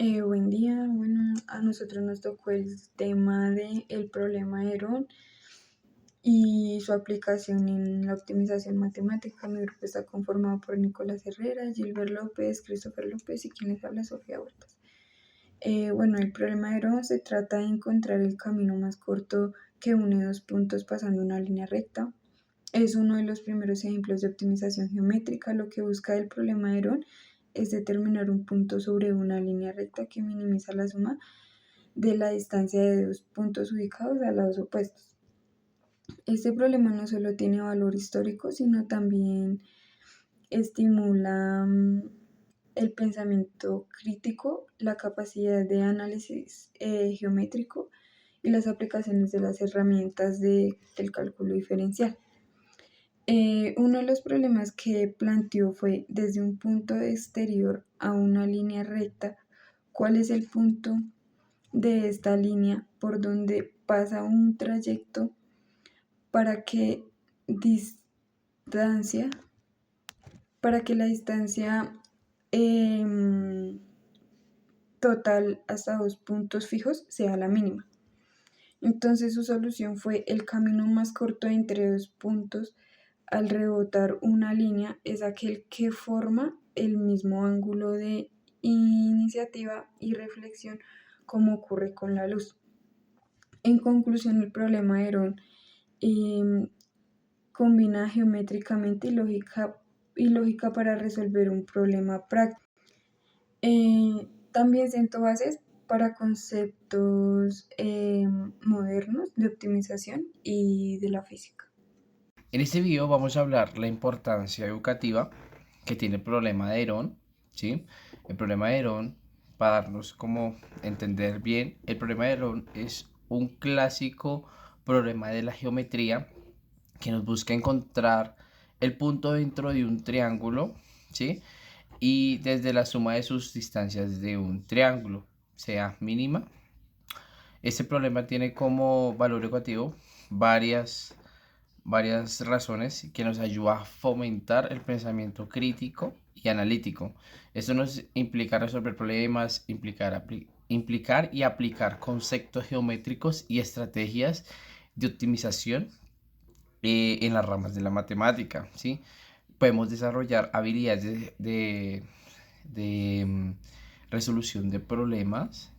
Buen día. Bueno, a nosotros nos tocó el tema de el problema de Herón y su aplicación en la optimización matemática. Mi grupo está conformado por Nicolás Herrera, Gilbert López, Christopher López y quien les habla, Sofía Huertas. Bueno, el problema de Herón se trata de encontrar el camino más corto que une dos puntos pasando una línea recta. Es uno de los primeros ejemplos de optimización geométrica. Lo que busca el problema de Herón es determinar un punto sobre una línea recta que minimiza la suma de la distancia de dos puntos ubicados a lados opuestos. Este problema no solo tiene valor histórico, sino también estimula el pensamiento crítico, la capacidad de análisis geométrico y las aplicaciones de las herramientas del cálculo diferencial. Uno de los problemas que planteó fue desde un punto exterior a una línea recta, ¿cuál es el punto de esta línea por donde pasa un trayecto para que distancia, para que la distancia total hasta dos puntos fijos sea la mínima? Entonces su solución fue el camino más corto entre dos puntos al rebotar una línea es aquel que forma el mismo ángulo de iniciativa y reflexión como ocurre con la luz. En conclusión, el problema de Herón combina geométricamente y lógica para resolver un problema práctico. También sentó bases para conceptos modernos de optimización y de la física. En este video vamos a hablar la importancia educativa que tiene el problema de Herón, ¿sí? El problema de Herón, para darnos como entender bien, el problema de Herón es un clásico problema de la geometría que nos busca encontrar el punto dentro de un triángulo, ¿sí? Y desde la suma de sus distancias de un triángulo, sea mínima. Este problema tiene como valor educativo varias razones que nos ayuda a fomentar el pensamiento crítico y analítico. Esto nos implica resolver problemas, implicar y aplicar conceptos geométricos y estrategias de optimización en las ramas de la matemática, ¿sí? Podemos desarrollar habilidades de resolución de problemas,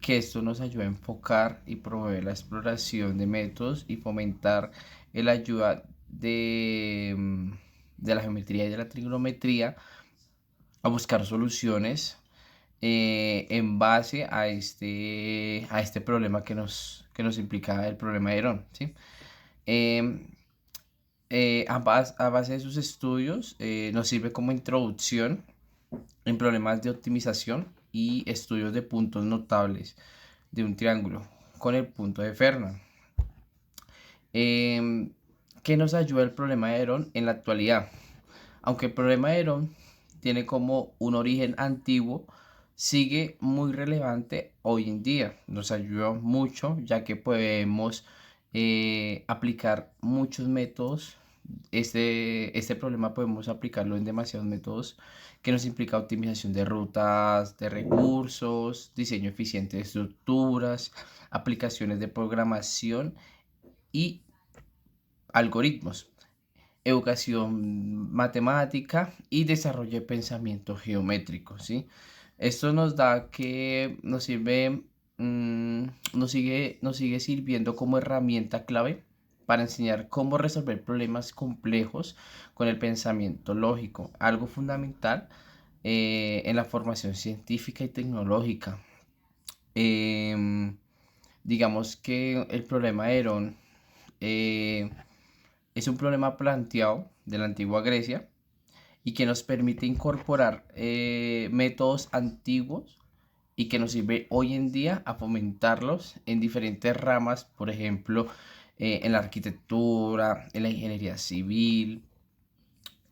que esto nos ayuda a enfocar y promover la exploración de métodos y fomentar la ayuda de la geometría y de la trigonometría a buscar soluciones en base a este problema que nos implica el problema de Herón, ¿sí? Eh, a base de sus estudios nos sirve como introducción en problemas de optimización y estudios de puntos notables de un triángulo con el punto de Fermat. ¿Qué nos ayuda el problema de Herón en la actualidad? Aunque el problema de Herón tiene como un origen antiguo, sigue muy relevante hoy en día. Nos ayuda mucho ya que podemos aplicar muchos métodos. Este problema podemos aplicarlo en demasiados métodos que nos implica optimización de rutas, de recursos, diseño eficiente de estructuras, aplicaciones de programación y algoritmos, educación matemática y desarrollo de pensamiento geométrico, ¿sí? Esto nos da que nos sirve, nos sigue sirviendo como herramienta clave para enseñar cómo resolver problemas complejos con el pensamiento lógico, algo fundamental en la formación científica y tecnológica. Em, digamos que el problema de Herón eh, es un problema planteado de la antigua Grecia y que nos permite incorporar métodos antiguos y que nos sirve hoy en día a fomentarlos en diferentes ramas, por ejemplo, en la arquitectura, en la ingeniería civil,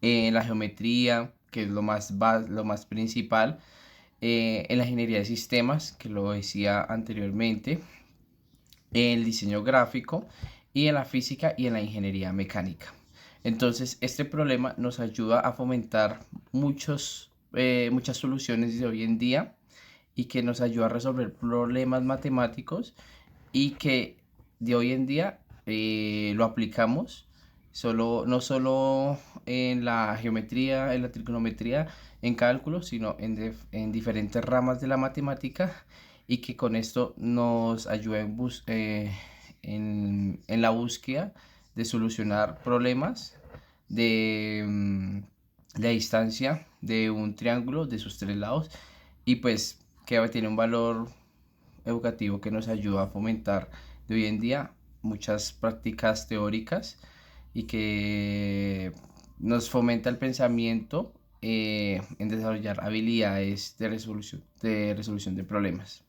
en la geometría, que es lo más principal, en la ingeniería de sistemas, que lo decía anteriormente, en el diseño gráfico y en la física y en la ingeniería mecánica. Entonces, este problema nos ayuda a fomentar muchas soluciones de hoy en día y que nos ayuda a resolver problemas matemáticos y que de hoy en día lo aplicamos no solo en la geometría, en la trigonometría, en cálculo, sino en diferentes ramas de la matemática y que con esto nos ayuda en la búsqueda de solucionar problemas de la distancia de un triángulo de sus tres lados y pues que tiene un valor educativo que nos ayuda a fomentar de hoy en día muchas prácticas teóricas y que nos fomenta el pensamiento en desarrollar habilidades de resolución de problemas.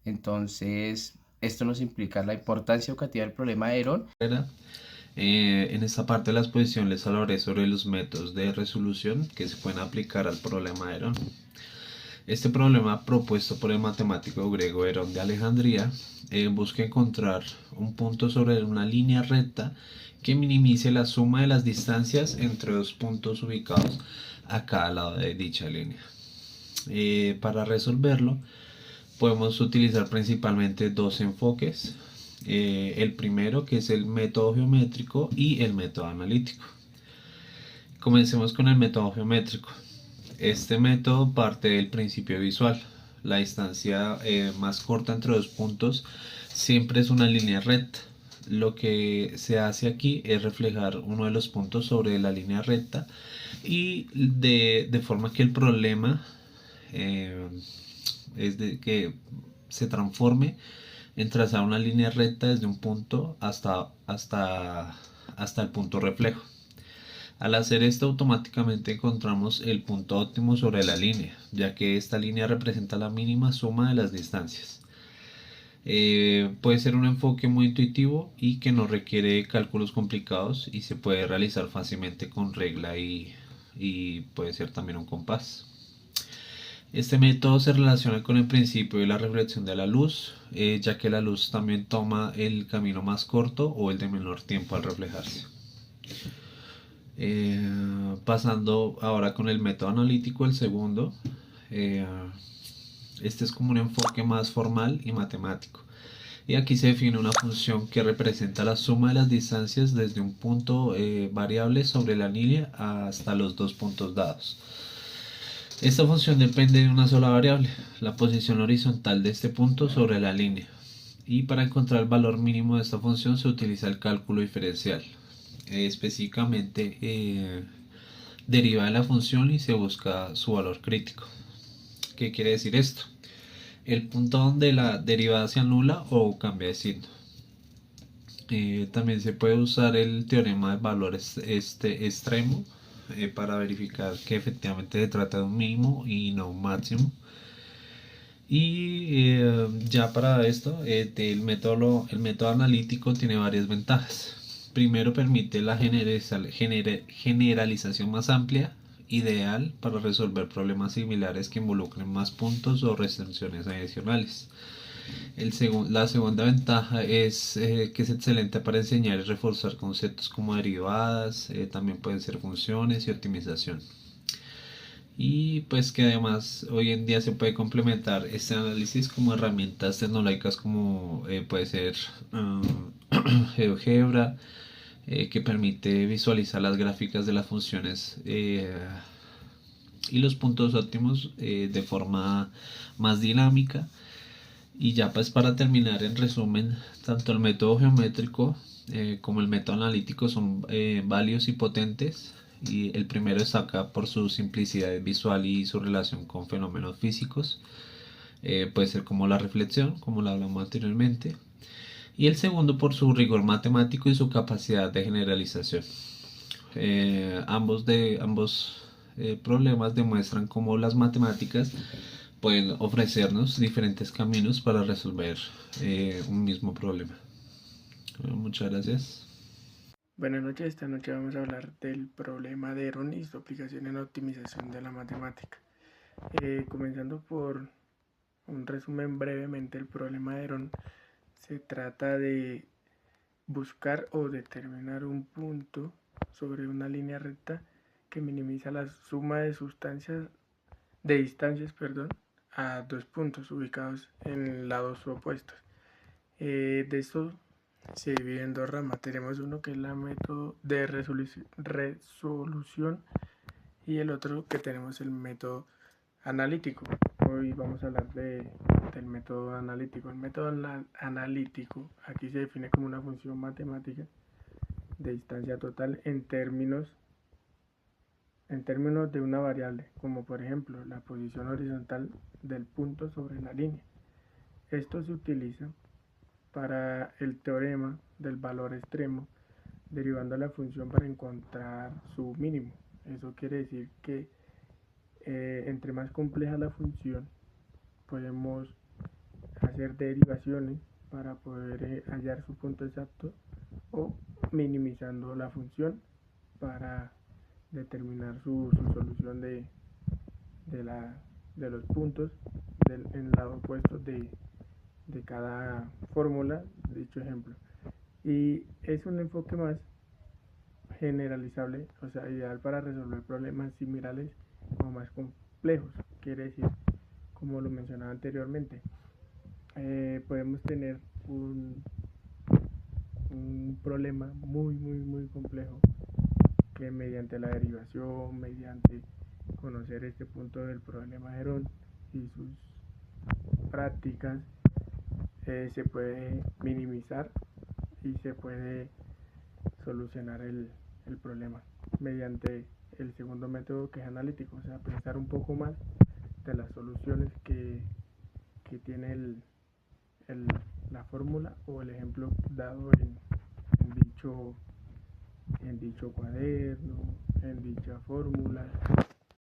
Entonces, esto nos implica la importancia educativa del problema de Herón. En esta parte de la exposición les hablaré sobre los métodos de resolución que se pueden aplicar al problema de Herón. Este problema, propuesto por el matemático griego Herón de Alejandría, busca encontrar un punto sobre una línea recta que minimice la suma de las distancias entre dos puntos ubicados a cada lado de dicha línea. Para resolverlo, podemos utilizar principalmente dos enfoques. El primero, que es el método geométrico, y el método analítico. Comencemos con el método geométrico. Este método parte del principio visual. La distancia más corta entre dos puntos siempre es una línea recta. Lo que se hace aquí es reflejar uno de los puntos sobre la línea recta y de forma que el problema es de que se transforme en trazar una línea recta desde un punto hasta el punto reflejo. Al hacer esto, automáticamente encontramos el punto óptimo sobre la línea, ya que esta línea representa la mínima suma de las distancias. Puede ser un enfoque muy intuitivo y que no requiere cálculos complicados y se puede realizar fácilmente con regla y puede ser también un compás. Este método se relaciona con el principio de la reflexión de la luz, ya que la luz también toma el camino más corto o el de menor tiempo al reflejarse. Pasando ahora con el método analítico, el segundo, este es como un enfoque más formal y matemático. Y aquí se define una función que representa la suma de las distancias desde un punto variable sobre la línea hasta los dos puntos dados. Esta función depende de una sola variable, la posición horizontal de este punto sobre la línea. Y para encontrar el valor mínimo de esta función se utiliza el cálculo diferencial. Específicamente deriva de la función y se busca su valor crítico. ¿Qué quiere decir esto? El punto donde la derivada se anula o cambia de signo. También se puede usar el teorema de valor extremo para verificar que efectivamente se trata de un mínimo y no un máximo. Y ya para esto, el método analítico tiene varias ventajas. Primero, permite la generalización más amplia, ideal para resolver problemas similares que involucren más puntos o restricciones adicionales. La segunda ventaja es que es excelente para enseñar y reforzar conceptos como derivadas, también pueden ser funciones y optimización. Y pues que además hoy en día se puede complementar este análisis como herramientas tecnológicas como puede ser GeoGebra, que permite visualizar las gráficas de las funciones y los puntos óptimos de forma más dinámica. Y ya pues para terminar, en resumen, tanto el método geométrico como el método analítico son válidos y potentes. Y el primero destaca por su simplicidad visual y su relación con fenómenos físicos. Puede ser como la reflexión, como lo hablamos anteriormente. Y el segundo por su rigor matemático y su capacidad de generalización. Ambos problemas demuestran cómo las matemáticas pueden ofrecernos diferentes caminos para resolver un mismo problema. Muchas gracias. Buenas noches, esta noche vamos a hablar del problema de Herón y su aplicación en optimización de la matemática. Comenzando por un resumen brevemente, el problema de Herón se trata de buscar o determinar un punto sobre una línea recta que minimiza la suma de distancias a dos puntos ubicados en lados opuestos. De esto se divide en dos ramas. Tenemos uno que es el método de resolución y el otro que tenemos el método analítico. Hoy vamos a hablar del método analítico. El método analítico aquí se define como una función matemática de distancia total en términos de una variable, como por ejemplo la posición horizontal del punto sobre la línea. Esto se utiliza para el teorema del valor extremo, derivando la función para encontrar su mínimo. Eso quiere decir que entre más compleja la función, podemos hacer derivaciones para poder hallar su punto exacto o minimizando la función para determinar su solución de los puntos en el lado opuesto de cada fórmula de dicho ejemplo. Y es un enfoque más generalizable, o sea, ideal para resolver problemas similares o más complejos. Quiere decir, como lo mencionaba anteriormente, podemos tener un problema muy complejo que mediante la derivación, mediante conocer este punto del problema de Herón y sus prácticas, se puede minimizar y se puede solucionar el problema mediante el segundo método, que es analítico, o sea, pensar un poco más de las soluciones que tiene la fórmula o el ejemplo dado en dicho cuaderno, en dicha fórmula,